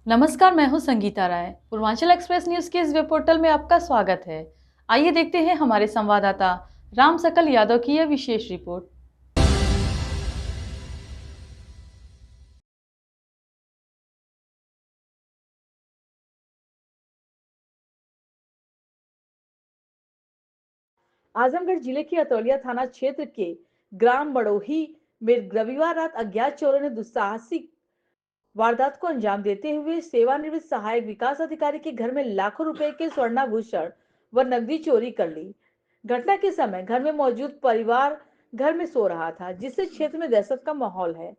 नमस्कार, मैं हूं संगीता राय। पूर्वांचल एक्सप्रेस न्यूज के इस वेब पोर्टल में आपका स्वागत है। आइए देखते हैं हमारे संवाददाता राम सकल यादव की यह विशेष रिपोर्ट। आजमगढ़ जिले के अतौलिया थाना क्षेत्र के ग्राम बड़ोही में रविवार रात अज्ञात चोरों ने दुस्साहसिक वारदात को अंजाम देते हुए सेवानिवृत्त सहायक विकास अधिकारी के घर में लाखों रुपए के स्वर्णाभूषण व नकदी चोरी कर ली। घटना के समय घर में मौजूद परिवार घर में सो रहा था, जिससे क्षेत्र में दहशत का माहौल है।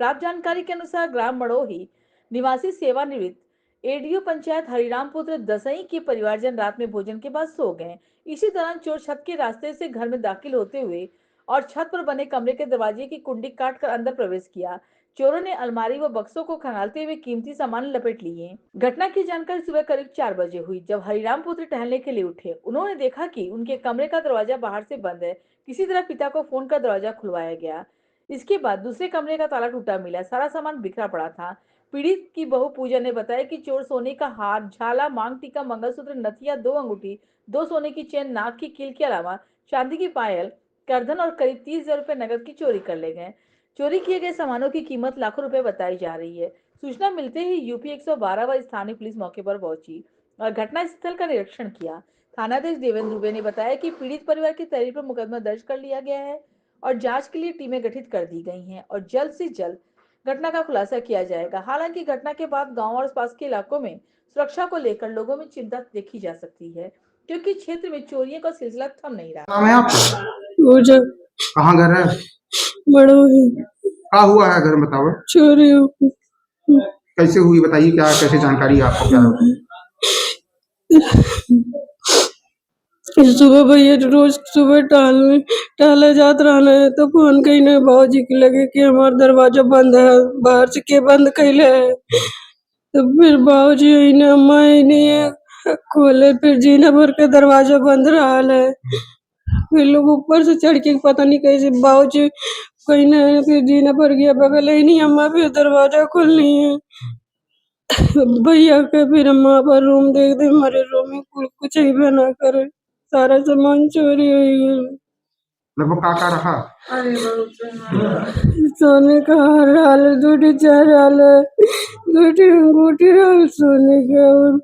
प्राप्त जानकारी के अनुसार ग्राम बड़ोही निवासी सेवानिवृत्त एडीओ पंचायत हरिराम पुत्र दसई के परिवारजन रात में भोजन के बाद सो गए। इसी दौरान चोर छत के रास्ते से घर में दाखिल होते हुए और छत पर बने कमरे के दरवाजे की कुंडी काटकर अंदर प्रवेश किया। चोरों ने अलमारी व बक्सों को खंगालते हुए कीमती सामान लपेट लिए। घटना की जानकारी सुबह करीब 4 बजे हुई, जब हरिराम पुत्र टहलने के लिए उठे। उन्होंने देखा कि उनके कमरे का दरवाजा बाहर से बंद है। किसी तरह पिता को फोन कर दरवाजा खुलवाया गया। इसके बाद दूसरे कमरे का ताला टूटा मिला, सारा सामान बिखरा पड़ा था। पीड़ित की बहू पूजा ने बताया कि चोर सोने का हार, झाला, मांग टीका, मंगलसूत्र, नथिया, 2 अंगूठी, 2 सोने की चेन, नाक की कील के अलावा चांदी की पायल, करधन और करीब 30,000 रुपए नकद की चोरी कर ले गए। चोरी किए गए सामानों की कीमत लाखों रुपए बताई जा रही है। सूचना मिलते ही यूपी 112 व स्थानीय पुलिस मौके पर पहुंची और घटना स्थल का निरीक्षण किया। थानाध्यक्ष देवेंद्र दुबे ने बताया कि पीड़ित परिवार की तहरीर पर मुकदमा दर्ज कर लिया गया है और जांच के लिए टीमें गठित कर दी गई हैं और जल्द से जल्द घटना का खुलासा किया जाएगा। हालांकि घटना के बाद गांव और आसपास के इलाकों में सुरक्षा को लेकर लोगों में चिंता देखी जा सकती है, क्योंकि क्षेत्र में चोरियों का सिलसिला थम नहीं रहा। नाम है आपका? कहाँ घर है? बड़ोही। क्या हुआ है घर में, बताओ। चोरी हो गई। कैसे हुई बताइए, क्या कैसे जानकारी है आपको, क्या सुबह भैया रोज सुबह टहले जात रहना है तो फोन कही नहीं भाजी के लगे कि हमारा दरवाजा बंद है, बाहर से के बंद कैले है। तो फिर बाबूजी ने अम्मा नहीं खोले, फिर जीना भर के दरवाजा बंद रहा है। फिर लोग ऊपर से चढ़ के पता नहीं कैसे बाबूजी कहीं नहीं, फिर जीना भर गया बगल ही नहीं, अम्मा फिर दरवाजा खोलनी है। भैया के फिर अम्मा पर रूम देख दे, हमारे रूम में कुछ ही बना करे, सारा सामान चोरी हो गया। लगभग का रहा? सोने का हार डाल, 2 चार डाल, 2 अंगूठी डाल सोने के, और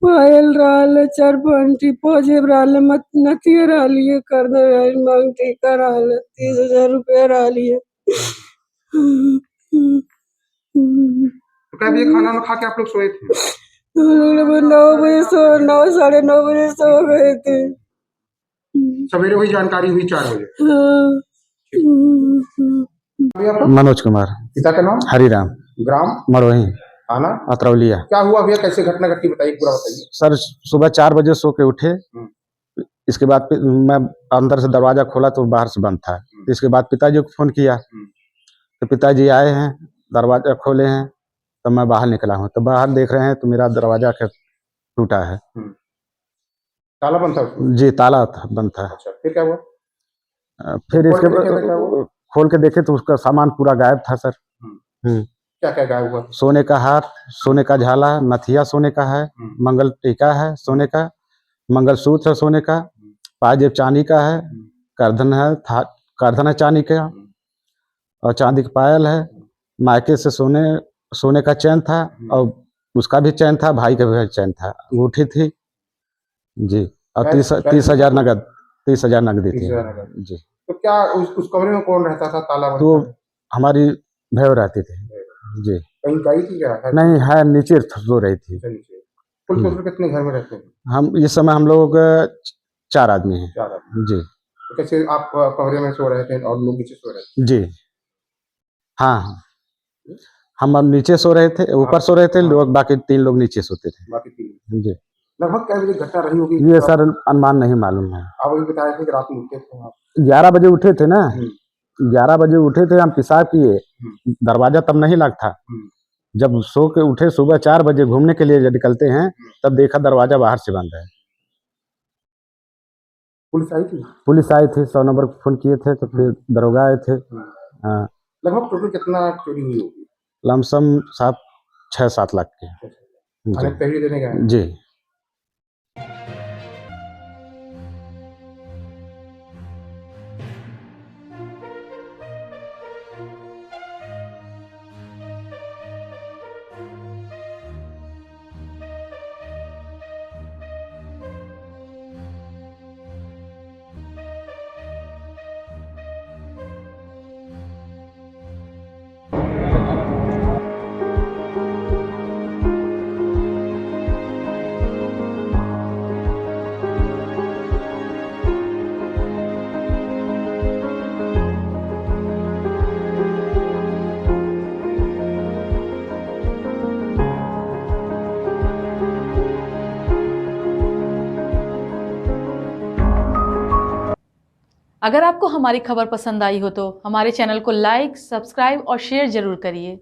पायल डाल, 4 पंटी पोजेब डाल, नथिया डालिए, कर दे मांग टीका डाल, 30,000 रुपया डालिए। तो क्या ये खाना में खा के आप लोग सोए थे? हम लोग 9 बजे 9 साढ़े 9 बजे सो गए थे। सवेरे हुई जानकारी हुई 4 बजे। मनोज कुमार। पिता का नाम? हरिराम। ग्राम मरोही, थाना अतरौलिया। क्या हुआ भैया, कैसे घटना घटी बताइए, पूरा बताइए। सर सुबह 4 बजे सो के उठे। इसके बाद मैं अंदर से दरवाजा खोला तो बाहर से बंद था। इसके बाद पिताजी को फोन किया तो पिताजी आए हैं, दरवाजा खोले हैं, तो मैं बाहर निकला हूँ। तो बाहर देख रहे हैं तो मेरा दरवाजा टूटा है। ताला बंद था उसमें? जी, ताला बंद था। अच्छा, फिर क्या हुआ? फिर इसके खोल के देखे तो उसका सामान पूरा गायब था सर। क्या क्या गायब हुआ? सोने का हार, सोने का झाला, नथिया सोने का है, मंगल टीका है सोने का, मंगलसूत्र है सोने का, पाजेब चांदी का है, करधन है, करधन है चांदी का, और चांदी की पायल है। मायके से सोने का चैन था, और उसका भी चैन था, भाई का भी चैन था, अंगूठी थी जी, और 30,000 नगद, 30,000 नगदी थी जी। तो क्या उस कमरे में कौन रहता था? ताला तो हमारी भेव रहती थी जी। कहीं गई थी क्या? नहीं है, नीचे सो रही थी। कुल टोटल कितने घर में रहते हैं? हम इस समय हम लोग 4 आदमी हैं। 4 आदमी जी। तो कैसे आप कमरे में सो रहे थे और लोग नीचे सो रहे थे? जी हाँ, हम नीचे सो रहे थे, ऊपर सो रहे थे लोग, बाकी 3 लोग नीचे सोते थे। बाकी 3 जी। लगभग क्या बजे घटना रही होगी? ये सर अनुमान नहीं मालूम है। आप अभी बताए थे कि रात में उठे थे आप? 11 बजे उठे थे ना, 11 बजे उठे थे, हम पेशाब किए, दरवाजा तब नहीं लॉक था। जब सो के उठे सुबह 4 बजे घूमने के लिए जब निकलते हैं, तब देखा दरवाजा बाहर से बंद है। पुलिस आई थी? पुलिस आई थी, 100 नंबर फोन किए थे, तो फिर दरोगा आए थे। हाँ। लगभग टोटल कितना चोरी हुई होगी? लमसम साहब 6-7 लाख की। थाने पे तहरीर देने गए हैं। जी। अगर आपको हमारी खबर पसंद आई हो तो हमारे चैनल को लाइक, सब्सक्राइब और शेयर जरूर करिए।